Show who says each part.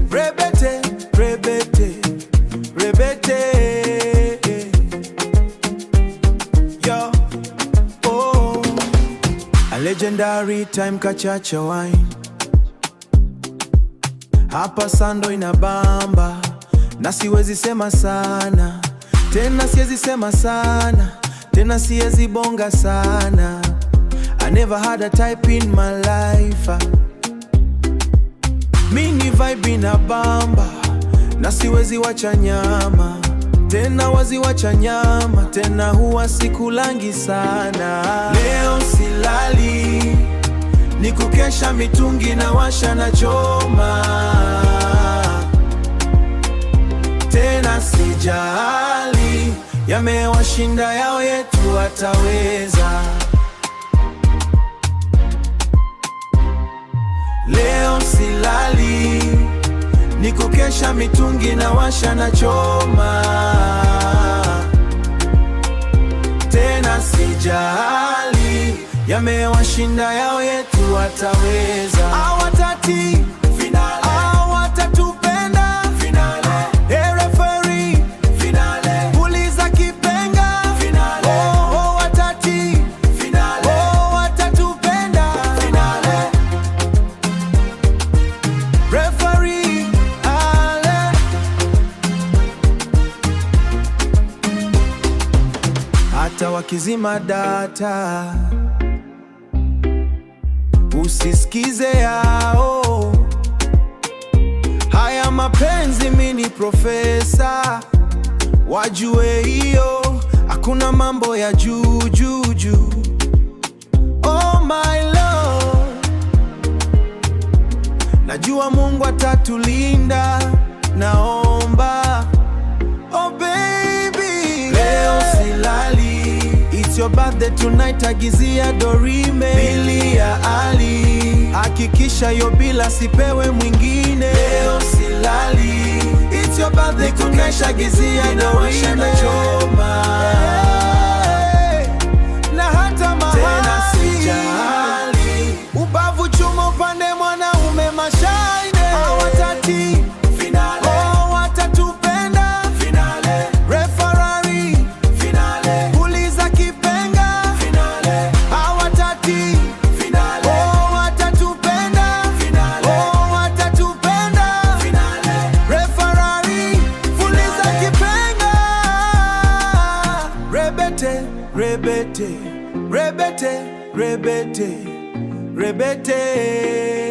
Speaker 1: Rebete, rebete, rebete. Yo, oh. A legendary time kachacha wine. Hapa sando inabamba, na siwezi sema sana, tena siwezi sema sana, tena siwezi bonga sana. I never had a type in my life. Mini vibe inabamba, na siwezi wacha nyama, tena wazi wacha nyama, tena huwa sikulangi sana. Leo silali, ni kukesha mitungi na washa na choma, tena sijali, yamewashinda yao yetu wataweza. Leo silali, ni kukesha mitungi na washa na choma, tena sijali, yamewashinda yao yetu wataweza. Hawatati finale, hawatatupenda finale. Hey referee finale, puliza kipenga finale. Oh watati finale, oh watatupenda finale. Referee ale, hata wakizima data usisikize yao. Haya mapenzi mini profesa, wajue hiyo, hakuna mambo ya juu juu juu. Oh my lord, najua Mungu atatulinda, naomba. Oh baby, leo silali, it's your birthday tonight, agizia Dorime, Billy ya Ali, hakikisha yo bila sipewe mwingine. Leo silali, it's your birthday kukesha, agizia Dorime na choma, na hata mahali tena sijali, ubavu chuma upande mwanaume mashaine. Hawatati finale, oh watatupenda finale. Referee finale, puliza kipenga finale. Hawatati finale, oh watatupenda finale. Oh watatupenda finale. Referee, puliza kipenga. Rebete, rebete, rebete, rebete, rebete.